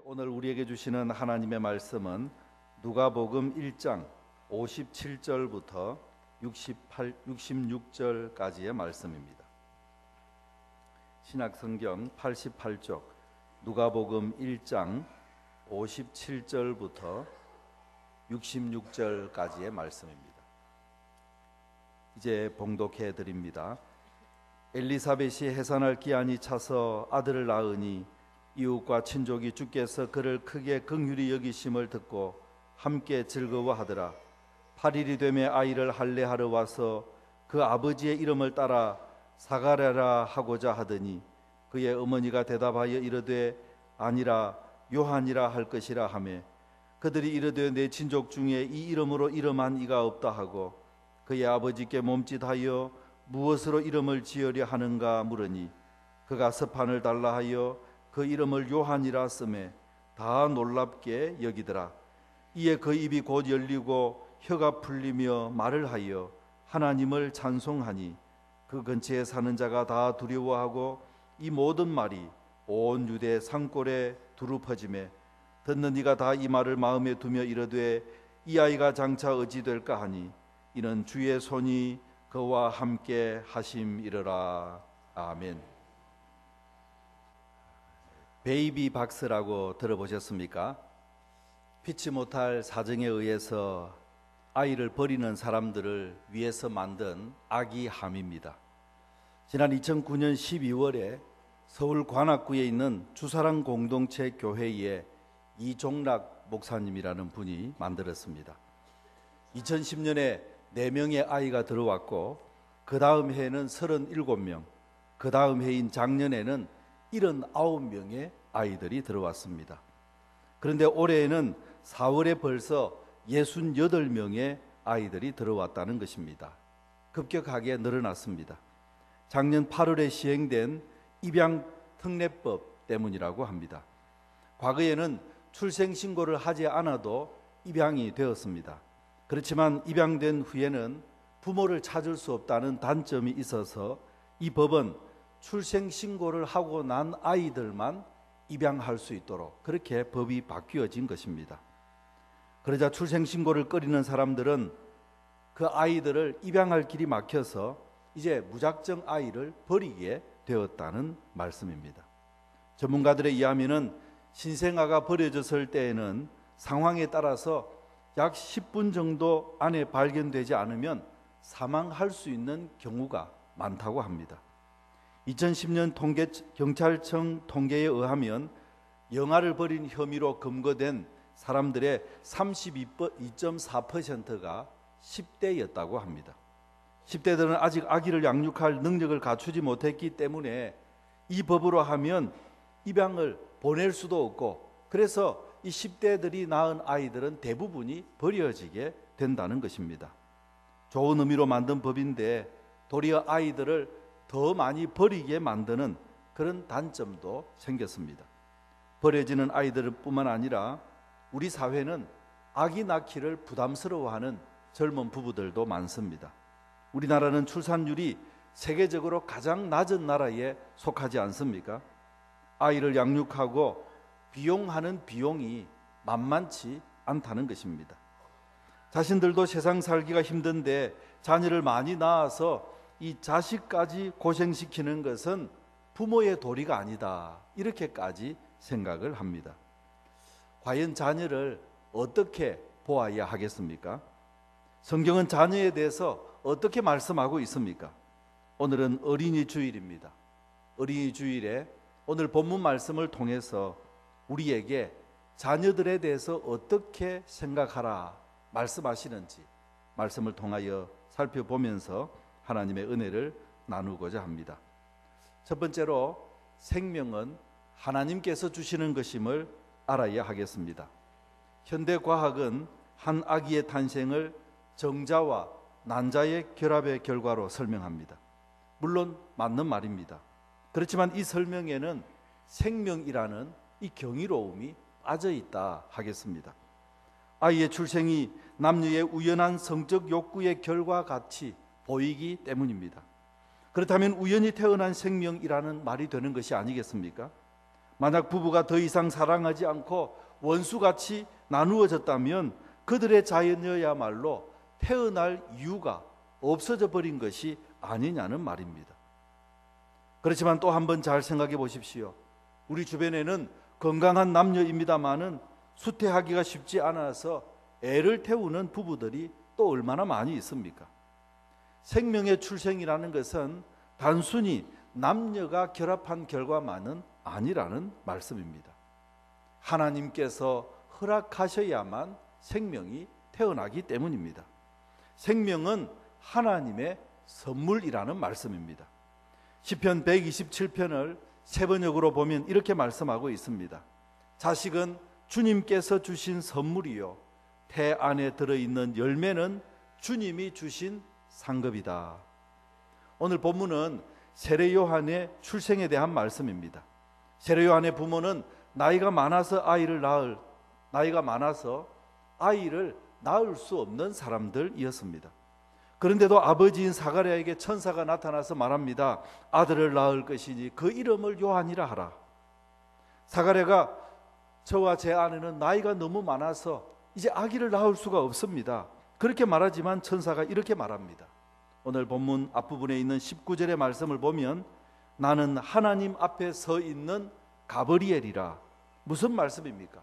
오늘 우리에게 주시는 하나님의 말씀은 누가복음 1장 57절부터 66절까지의 말씀입니다. 신약성경 88쪽 누가복음 1장 57절부터 66절까지의 말씀입니다. 이제 봉독해 드립니다. 엘리사벳이 해산할 기한이 차서 아들을 낳으니 이웃과 친족이 주께서 그를 크게 긍휼히 여기심을 듣고 함께 즐거워하더라. 8일이 되매 아이를 할례하러 와서 그 아버지의 이름을 따라 사가랴라 하고자 하더니 그의 어머니가 대답하여 이르되 아니라 요한이라 할 것이라 하매 그들이 이르되 내 친족 중에 이 이름으로 이름한 이가 없다 하고 그의 아버지께 몸짓하여 무엇으로 이름을 지으려 하는가 물으니 그가 서판을 달라 하여 그 이름을 요한이라 쓰매 다 놀랍게 여기더라. 이에 그 입이 곧 열리고 혀가 풀리며 말을 하여 하나님을 찬송하니 그 근처에 사는 자가 다 두려워하고 이 모든 말이 온 유대 산골에 두루 퍼지매 듣는 이가 다 이 말을 마음에 두며 이르되 이 아이가 장차 어찌 될까 하니 이는 주의 손이 그와 함께 하심이러라. 아멘. 베이비 박스라고 들어보셨습니까? 피치 못할 사정에 의해서 아이를 버리는 사람들을 위해서 만든 아기 함입니다. 지난 2009년 12월에 서울 관악구에 있는 주사랑 공동체 교회에 이종락 목사님이라는 분이 만들었습니다. 2010년에 4명의 아이가 들어왔고 그 다음 해에는 37명, 그 다음 해인 작년에는 79명의 아이들이 들어왔습니다. 그런데 올해에는 4월에 벌써 68명의 아이들이 들어왔다는 것입니다. 급격하게 늘어났습니다. 작년 8월에 시행된 입양특례법 때문이라고 합니다. 과거에는 출생신고를 하지 않아도 입양이 되었습니다. 그렇지만 입양된 후에는 부모를 찾을 수 없다는 단점이 있어서 이 법은 출생신고를 하고 난 아이들만 입양할 수 있도록 그렇게 법이 바뀌어진 것입니다. 그러자 출생신고를 꺼리는 사람들은 그 아이들을 입양할 길이 막혀서 이제 무작정 아이를 버리게 되었다는 말씀입니다. 전문가들에 의하면 신생아가 버려졌을 때에는 상황에 따라서 약 10분 정도 안에 발견되지 않으면 사망할 수 있는 경우가 많다고 합니다. 2010년 경찰청 통계에 의하면 영아를 버린 혐의로 검거된 사람들의 32.4%가 10대였다고 합니다. 10대들은 아직 아기를 양육할 능력을 갖추지 못했기 때문에 이 법으로 하면 입양을 보낼 수도 없고 그래서 이 10대들이 낳은 아이들은 대부분이 버려지게 된다는 것입니다. 좋은 의미로 만든 법인데 도리어 아이들을 더 많이 버리게 만드는 그런 단점도 생겼습니다. 버려지는 아이들뿐만 아니라 우리 사회는 아기 낳기를 부담스러워하는 젊은 부부들도 많습니다. 우리나라는 출산율이 세계적으로 가장 낮은 나라에 속하지 않습니까? 아이를 양육하고 비용하는 비용이 만만치 않다는 것입니다. 자신들도 세상 살기가 힘든데 자녀를 많이 낳아서 이 자식까지 고생시키는 것은 부모의 도리가 아니다. 이렇게까지 생각을 합니다. 과연 자녀를 어떻게 보아야 하겠습니까? 성경은 자녀에 대해서 어떻게 말씀하고 있습니까? 오늘은 어린이 주일입니다. 어린이 주일에 오늘 본문 말씀을 통해서 우리에게 자녀들에 대해서 어떻게 생각하라 말씀하시는지 말씀을 통하여 살펴보면서 하나님의 은혜를 나누고자 합니다. 첫 번째로 생명은 하나님께서 주시는 것임을 알아야 하겠습니다. 현대 과학은 한 아기의 탄생을 정자와 난자의 결합의 결과로 설명합니다. 물론 맞는 말입니다. 그렇지만 이 설명에는 생명이라는 이 경이로움이 빠져 있다 하겠습니다. 아이의 출생이 남녀의 우연한 성적 욕구의 결과 같이 보이기 때문입니다. 그렇다면 우연히 태어난 생명이라는 말이 되는 것이 아니겠습니까? 만약 부부가 더 이상 사랑하지 않고 원수같이 나누어졌다면 그들의 자녀야말로 태어날 이유가 없어져 버린 것이 아니냐는 말입니다. 그렇지만 또 한 번 잘 생각해 보십시오. 우리 주변에는 건강한 남녀입니다마는 수태하기가 쉽지 않아서 애를 태우는 부부들이 또 얼마나 많이 있습니까? 생명의 출생이라는 것은 단순히 남녀가 결합한 결과만은 아니라는 말씀입니다. 하나님께서 허락하셔야만 생명이 태어나기 때문입니다. 생명은 하나님의 선물이라는 말씀입니다. 시편 127편을 세번역으로 보면 이렇게 말씀하고 있습니다. 자식은 주님께서 주신 선물이요 태 안에 들어있는 열매는 주님이 주신 상급이다. 오늘 본문은 세례 요한의 출생에 대한 말씀입니다. 세례 요한의 부모는 나이가 많아서 아이를 낳을 수 없는 사람들이었습니다. 그런데도 아버지인 사가랴에게 천사가 나타나서 말합니다. 아들을 낳을 것이니 그 이름을 요한이라 하라. 사가랴가 저와 제 아내는 나이가 너무 많아서 이제 아기를 낳을 수가 없습니다. 그렇게 말하지만 천사가 이렇게 말합니다. 오늘 본문 앞부분에 있는 19절의 말씀을 보면 나는 하나님 앞에 서 있는 가브리엘이라. 무슨 말씀입니까?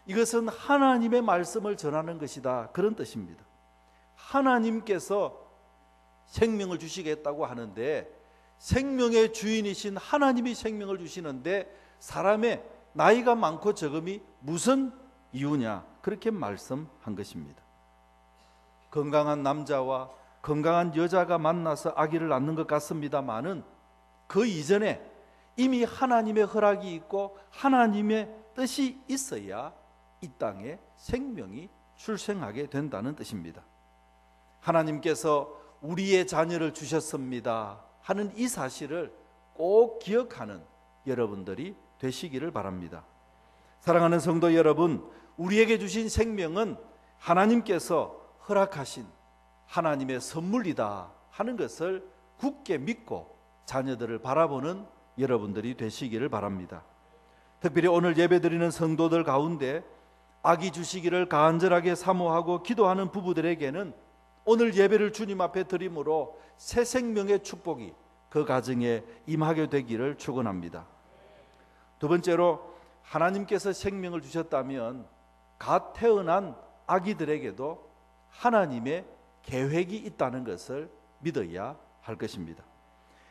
이것은 하나님의 말씀을 전하는 것이다, 그런 뜻입니다. 하나님께서 생명을 주시겠다고 하는데 생명의 주인이신 하나님이 생명을 주시는데 사람의 나이가 많고 적음이 무슨 이유냐, 그렇게 말씀한 것입니다. 건강한 남자와 건강한 여자가 만나서 아기를 낳는 것 같습니다마는 그 이전에 이미 하나님의 허락이 있고 하나님의 뜻이 있어야 이 땅에 생명이 출생하게 된다는 뜻입니다. 하나님께서 우리의 자녀를 주셨습니다 하는 이 사실을 꼭 기억하는 여러분들이 되시기를 바랍니다. 사랑하는 성도 여러분, 우리에게 주신 생명은 하나님께서 허락하신 하나님의 선물이다 하는 것을 굳게 믿고 자녀들을 바라보는 여러분들이 되시기를 바랍니다. 특별히 오늘 예배드리는 성도들 가운데 아기 주시기를 간절하게 사모하고 기도하는 부부들에게는 오늘 예배를 주님 앞에 드림으로 새 생명의 축복이 그 가정에 임하게 되기를 축원합니다. 두 번째로, 하나님께서 생명을 주셨다면 갓 태어난 아기들에게도 하나님의 계획이 있다는 것을 믿어야 할 것입니다.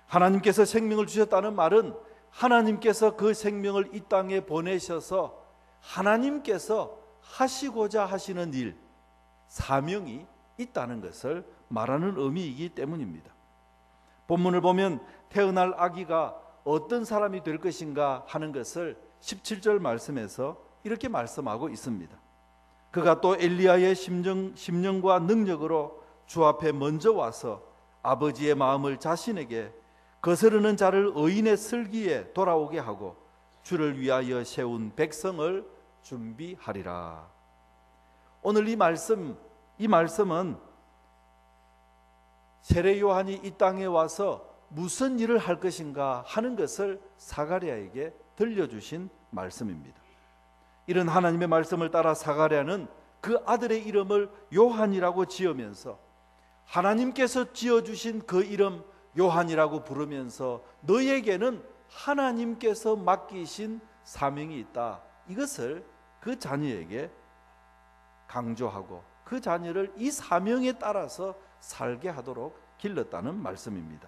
하나님께서 생명을 주셨다는 말은 하나님께서 그 생명을 이 땅에 보내셔서 하나님께서 하시고자 하시는 일, 사명이 있다는 것을 말하는 의미이기 때문입니다. 본문을 보면 태어날 아기가 어떤 사람이 될 것인가 하는 것을 17절 말씀에서 이렇게 말씀하고 있습니다. 그가 또 엘리야의 심령과 능력으로 주 앞에 먼저 와서 아버지의 마음을 자신에게 거스르는 자를 의인의 슬기에 돌아오게 하고 주를 위하여 세운 백성을 준비하리라. 오늘 이 말씀은 세례 요한이 이 땅에 와서 무슨 일을 할 것인가 하는 것을 사가랴에게 들려주신 말씀입니다. 이런 하나님의 말씀을 따라 사가랴는 그 아들의 이름을 요한이라고 지으면서 하나님께서 지어주신 그 이름 요한이라고 부르면서 너에게는 하나님께서 맡기신 사명이 있다, 이것을 그 자녀에게 강조하고 그 자녀를 이 사명에 따라서 살게 하도록 길렀다는 말씀입니다.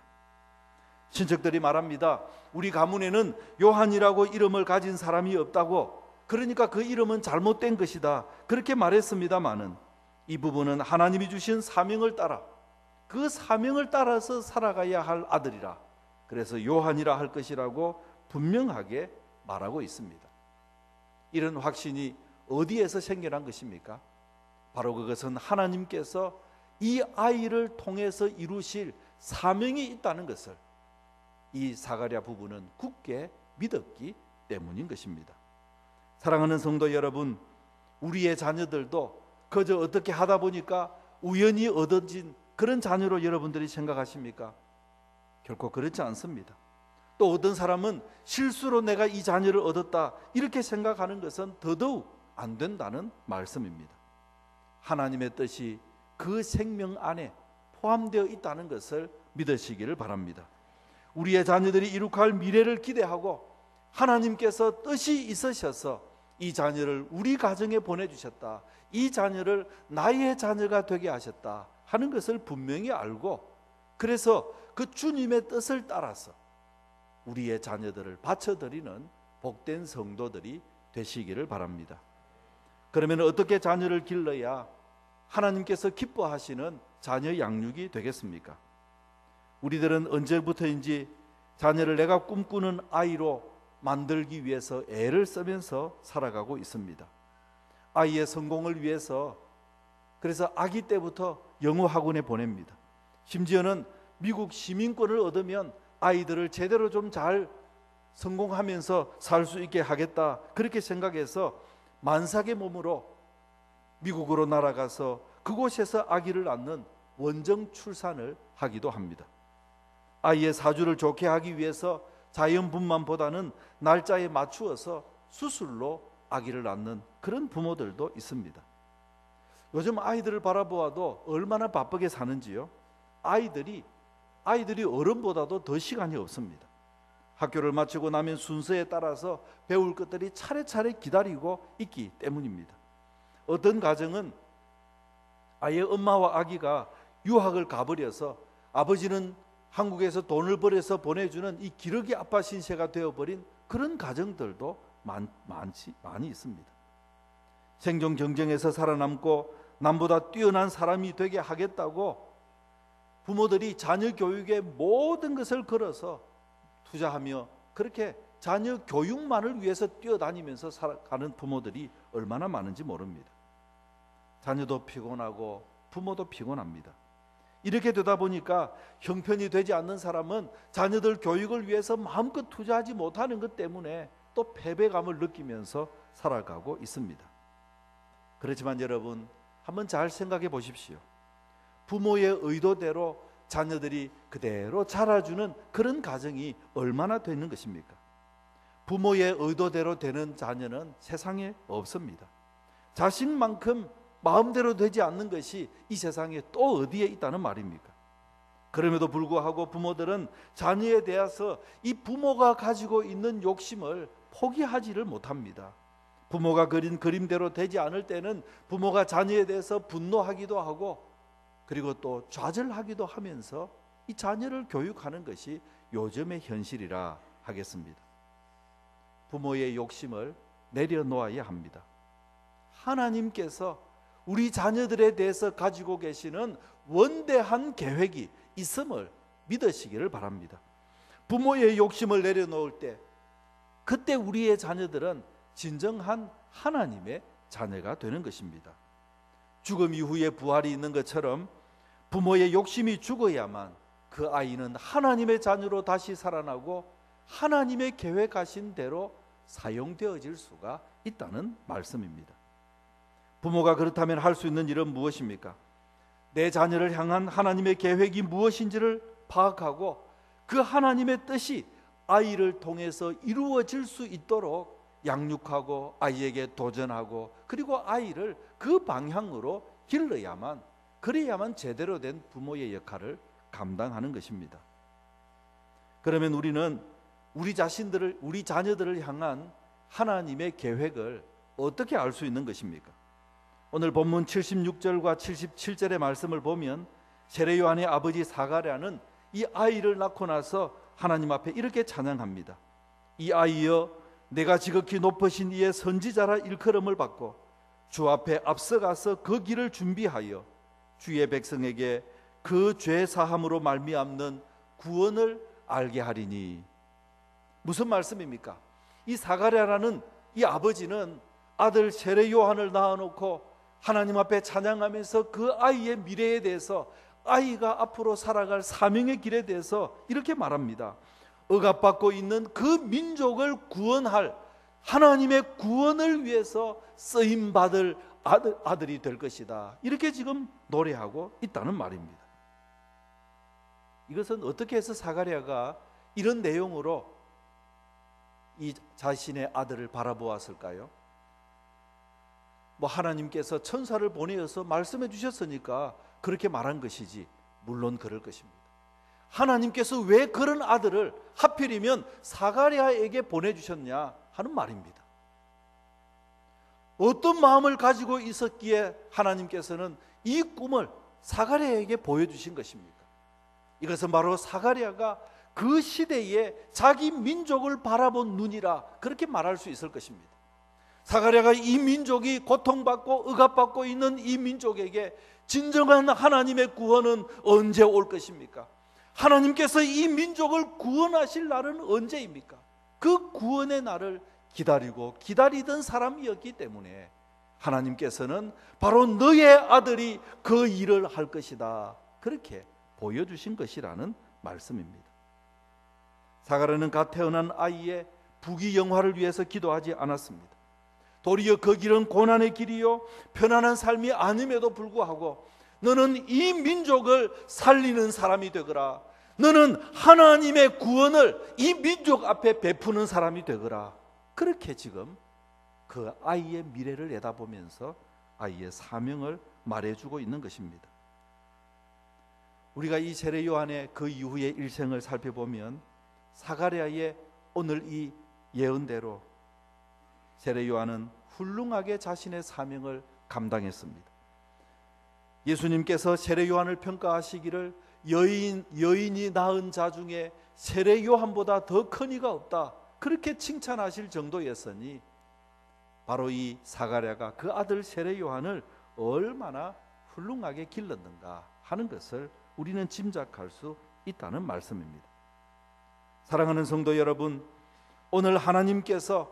친척들이 말합니다. 우리 가문에는 요한이라고 이름을 가진 사람이 없다고, 그러니까 그 이름은 잘못된 것이다, 그렇게 말했습니다마는 이 부분은 하나님이 주신 사명을 따라 그 사명을 따라서 살아가야 할 아들이라, 그래서 요한이라 할 것이라고 분명하게 말하고 있습니다. 이런 확신이 어디에서 생겨난 것입니까? 바로 그것은 하나님께서 이 아이를 통해서 이루실 사명이 있다는 것을 이 사가랴 부부는 굳게 믿었기 때문인 것입니다. 사랑하는 성도 여러분, 우리의 자녀들도 그저 어떻게 하다 보니까 우연히 얻어진 그런 자녀로 여러분들이 생각하십니까? 결코 그렇지 않습니다. 또 어떤 사람은 실수로 내가 이 자녀를 얻었다 이렇게 생각하는 것은 더더욱 안 된다는 말씀입니다. 하나님의 뜻이 그 생명 안에 포함되어 있다는 것을 믿으시기를 바랍니다. 우리의 자녀들이 이룩할 미래를 기대하고 하나님께서 뜻이 있으셔서 이 자녀를 우리 가정에 보내주셨다, 이 자녀를 나의 자녀가 되게 하셨다 하는 것을 분명히 알고, 그래서 그 주님의 뜻을 따라서 우리의 자녀들을 바쳐드리는 복된 성도들이 되시기를 바랍니다. 그러면 어떻게 자녀를 길러야 하나님께서 기뻐하시는 자녀 양육이 되겠습니까? 우리들은 언제부터인지 자녀를 내가 꿈꾸는 아이로 만들기 위해서 애를 쓰면서 살아가고 있습니다. 아이의 성공을 위해서 그래서 아기 때부터 영어 학원에 보냅니다. 심지어는 미국 시민권을 얻으면 아이들을 제대로 좀 잘 성공하면서 살 수 있게 하겠다 그렇게 생각해서 만삭의 몸으로 미국으로 날아가서 그곳에서 아기를 낳는 원정 출산을 하기도 합니다. 아이의 사주를 좋게 하기 위해서 자연분만보다는 날짜에 맞추어서 수술로 아기를 낳는 그런 부모들도 있습니다. 요즘 아이들을 바라보아도 얼마나 바쁘게 사는지요. 아이들이 어른보다도 더 시간이 없습니다. 학교를 마치고 나면 순서에 따라서 배울 것들이 차례차례 기다리고 있기 때문입니다. 어떤 가정은 아예 엄마와 아기가 유학을 가버려서 아버지는 한국에서 돈을 벌여서 보내주는 이 기러기 아빠 신세가 되어버린 그런 가정들도 많이 있습니다. 생존 경쟁에서 살아남고 남보다 뛰어난 사람이 되게 하겠다고 부모들이 자녀 교육에 모든 것을 걸어서 투자하며 그렇게 자녀 교육만을 위해서 뛰어다니면서 살아가는 부모들이 얼마나 많은지 모릅니다. 자녀도 피곤하고 부모도 피곤합니다. 이렇게 되다 보니까 형편이 되지 않는 사람은 자녀들 교육을 위해서 마음껏 투자하지 못하는 것 때문에 또 패배감을 느끼면서 살아가고 있습니다. 그렇지만 여러분, 한번 잘 생각해 보십시오. 부모의 의도대로 자녀들이 그대로 자라주는 그런 가정이 얼마나 되는 것입니까? 부모의 의도대로 되는 자녀는 세상에 없습니다. 자식만큼 마음대로 되지 않는 것이 이 세상에 또 어디에 있다는 말입니까? 그럼에도 불구하고 부모들은 자녀에 대해서 이 부모가 가지고 있는 욕심을 포기하지를 못합니다. 부모가 그린 그림대로 되지 않을 때는 부모가 자녀에 대해서 분노하기도 하고 그리고 또 좌절하기도 하면서 이 자녀를 교육하는 것이 요즘의 현실이라 하겠습니다. 부모의 욕심을 내려놓아야 합니다. 하나님께서 우리 자녀들에 대해서 가지고 계시는 원대한 계획이 있음을 믿으시기를 바랍니다. 부모의 욕심을 내려놓을 때 그때 우리의 자녀들은 진정한 하나님의 자녀가 되는 것입니다. 죽음 이후에 부활이 있는 것처럼 부모의 욕심이 죽어야만 그 아이는 하나님의 자녀로 다시 살아나고 하나님의 계획하신 대로 사용되어질 수가 있다는 말씀입니다. 부모가 그렇다면 할 수 있는 일은 무엇입니까? 내 자녀를 향한 하나님의 계획이 무엇인지를 파악하고 그 하나님의 뜻이 아이를 통해서 이루어질 수 있도록 양육하고 아이에게 도전하고 그리고 아이를 그 방향으로 길러야만, 그래야만 제대로 된 부모의 역할을 감당하는 것입니다. 그러면 우리는 우리 자신들을, 우리 자녀들을 향한 하나님의 계획을 어떻게 알 수 있는 것입니까? 오늘 본문 76절과 77절의 말씀을 보면 세례 요한의 아버지 사가랴는 이 아이를 낳고 나서 하나님 앞에 이렇게 찬양합니다. 이 아이여, 내가 지극히 높으신 이의 선지자라 일컬음을 받고 주 앞에 앞서가서 그 길을 준비하여 주의 백성에게 그 죄 사함으로 말미암는 구원을 알게 하리니. 무슨 말씀입니까? 이 사가랴라는 이 아버지는 아들 세례 요한을 낳아놓고 하나님 앞에 찬양하면서 그 아이의 미래에 대해서, 아이가 앞으로 살아갈 사명의 길에 대해서 이렇게 말합니다. 억압받고 있는 그 민족을 구원할 하나님의 구원을 위해서 쓰임받을 아들이 될 것이다. 이렇게 지금 노래하고 있다는 말입니다. 이것은 어떻게 해서 사가랴가 이런 내용으로 이 자신의 아들을 바라보았을까요? 하나님께서 천사를 보내어서 말씀해 주셨으니까 그렇게 말한 것이지, 물론 그럴 것입니다. 하나님께서 왜 그런 아들을 하필이면 사가랴에게 보내주셨냐 하는 말입니다. 어떤 마음을 가지고 있었기에 하나님께서는 이 꿈을 사가랴에게 보여주신 것입니까? 이것은 바로 사가랴가 그 시대에 자기 민족을 바라본 눈이라 그렇게 말할 수 있을 것입니다. 사가랴가 이 민족이 고통받고 억압받고 있는 이 민족에게 진정한 하나님의 구원은 언제 올 것입니까? 하나님께서 이 민족을 구원하실 날은 언제입니까? 그 구원의 날을 기다리던 사람이었기 때문에 하나님께서는 바로 너의 아들이 그 일을 할 것이다, 그렇게 보여주신 것이라는 말씀입니다. 사가랴는 갓 태어난 아이의 부귀영화를 위해서 기도하지 않았습니다. 도리어 그 길은 고난의 길이요 편안한 삶이 아님에도 불구하고 너는 이 민족을 살리는 사람이 되거라, 너는 하나님의 구원을 이 민족 앞에 베푸는 사람이 되거라, 그렇게 지금 그 아이의 미래를 내다보면서 아이의 사명을 말해주고 있는 것입니다. 우리가 이 세례 요한의 그 이후의 일생을 살펴보면 사가랴의 오늘 이 예언대로 세례 요한은 훌륭하게 자신의 사명을 감당했습니다. 예수님께서 세례 요한을 평가하시기를 여인이 낳은 자 중에 세례 요한보다 더 큰 이가 없다, 그렇게 칭찬하실 정도였으니 바로 이 사가랴가 그 아들 세례 요한을 얼마나 훌륭하게 길렀는가 하는 것을 우리는 짐작할 수 있다는 말씀입니다. 사랑하는 성도 여러분, 오늘 하나님께서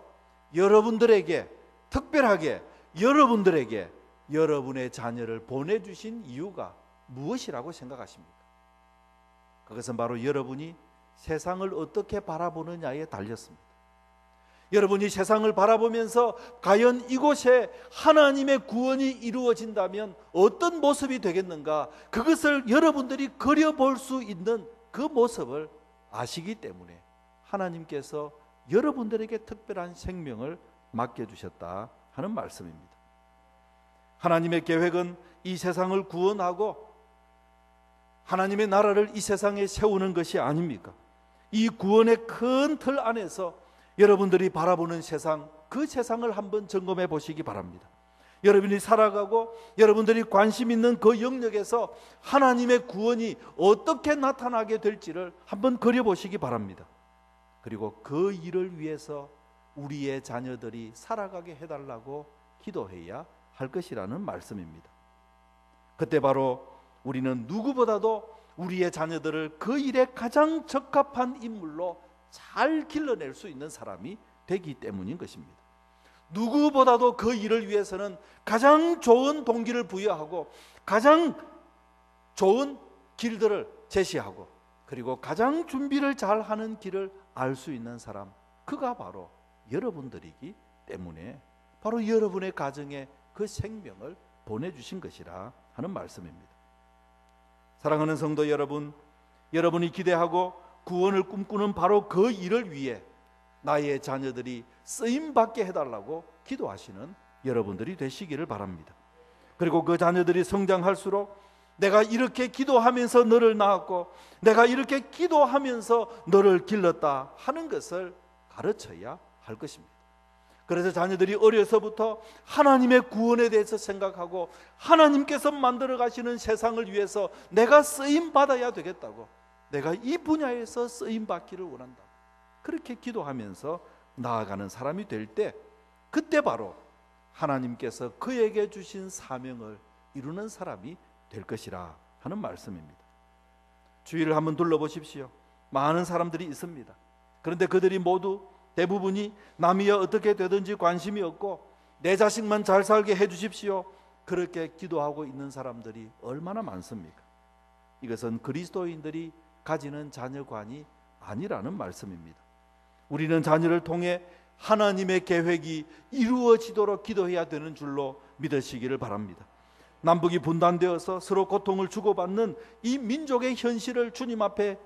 여러분들에게, 특별하게 여러분들에게 여러분의 자녀를 보내주신 이유가 무엇이라고 생각하십니까? 그것은 바로 여러분이 세상을 어떻게 바라보느냐에 달렸습니다. 여러분이 세상을 바라보면서 과연 이곳에 하나님의 구원이 이루어진다면 어떤 모습이 되겠는가, 그것을 여러분들이 그려볼 수 있는 그 모습을 아시기 때문에 하나님께서 여러분들에게 특별한 생명을 맡겨주셨다 하는 말씀입니다. 하나님의 계획은 이 세상을 구원하고 하나님의 나라를 이 세상에 세우는 것이 아닙니까? 이 구원의 큰 틀 안에서 여러분들이 바라보는 세상, 그 세상을 한번 점검해 보시기 바랍니다. 여러분이 살아가고 여러분들이 관심 있는 그 영역에서 하나님의 구원이 어떻게 나타나게 될지를 한번 그려보시기 바랍니다. 그리고 그 일을 위해서 우리의 자녀들이 살아가게 해달라고 기도해야 할 것이라는 말씀입니다. 그때 바로 우리는 누구보다도 우리의 자녀들을 그 일에 가장 적합한 인물로 잘 길러낼 수 있는 사람이 되기 때문인 것입니다. 누구보다도 그 일을 위해서는 가장 좋은 동기를 부여하고 가장 좋은 길들을 제시하고 그리고 가장 준비를 잘하는 길을 알 수 있는 사람, 그가 바로 여러분들이기 때문에 바로 여러분의 가정에 그 생명을 보내주신 것이라 하는 말씀입니다. 사랑하는 성도 여러분, 여러분이 기대하고 구원을 꿈꾸는 바로 그 일을 위해 나의 자녀들이 쓰임받게 해달라고 기도하시는 여러분들이 되시기를 바랍니다. 그리고 그 자녀들이 성장할수록 내가 이렇게 기도하면서 너를 낳았고 내가 이렇게 기도하면서 너를 길렀다 하는 것을 가르쳐야 할 것입니다. 그래서 자녀들이 어려서부터 하나님의 구원에 대해서 생각하고 하나님께서 만들어 가시는 세상을 위해서 내가 쓰임받아야 되겠다고, 내가 이 분야에서 쓰임받기를 원한다, 그렇게 기도하면서 나아가는 사람이 될 때, 그때 바로 하나님께서 그에게 주신 사명을 이루는 사람이 될 것이라 하는 말씀입니다. 주위를 한번 둘러보십시오. 많은 사람들이 있습니다. 그런데 그들이 모두 대부분이 남이 어떻게 되든지 관심이 없고 내 자식만 잘 살게 해주십시오, 그렇게 기도하고 있는 사람들이 얼마나 많습니까? 이것은 그리스도인들이 가지는 자녀관이 아니라는 말씀입니다. 우리는 자녀를 통해 하나님의 계획이 이루어지도록 기도해야 되는 줄로 믿으시기를 바랍니다. 남북이 분단되어서 서로 고통을 주고받는 이 민족의 현실을 주님 앞에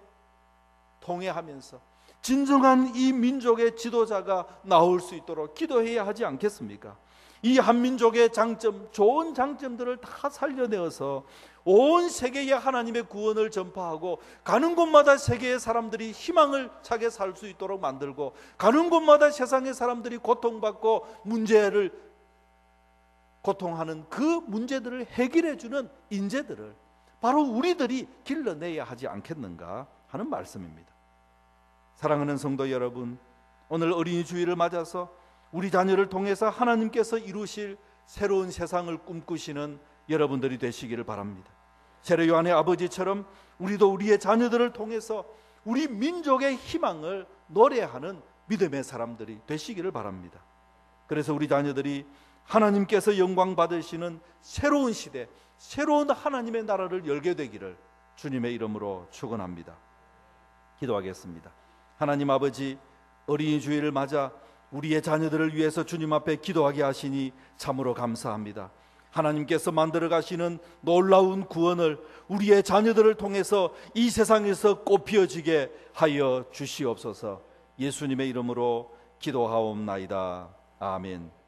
통해하면서 진정한 이 민족의 지도자가 나올 수 있도록 기도해야 하지 않겠습니까? 이 한민족의 장점, 좋은 장점들을 다 살려내어서 온 세계에 하나님의 구원을 전파하고 가는 곳마다 세계의 사람들이 희망을 차게 살 수 있도록 만들고 가는 곳마다 세상의 사람들이 고통받고 고통하는 그 문제들을 해결해 주는 인재들을 바로 우리들이 길러내야 하지 않겠는가 하는 말씀입니다. 사랑하는 성도 여러분, 오늘 어린이 주일을 맞아서 우리 자녀를 통해서 하나님께서 이루실 새로운 세상을 꿈꾸시는 여러분들이 되시기를 바랍니다. 세례 요한의 아버지처럼 우리도 우리의 자녀들을 통해서 우리 민족의 희망을 노래하는 믿음의 사람들이 되시기를 바랍니다. 그래서 우리 자녀들이 하나님께서 영광 받으시는 새로운 시대, 새로운 하나님의 나라를 열게 되기를 주님의 이름으로 축원합니다. 기도하겠습니다. 하나님 아버지, 어린이 주일을 맞아 우리의 자녀들을 위해서 주님 앞에 기도하게 하시니 참으로 감사합니다. 하나님께서 만들어 가시는 놀라운 구원을 우리의 자녀들을 통해서 이 세상에서 꽃피어지게 하여 주시옵소서. 예수님의 이름으로 기도하옵나이다. 아멘.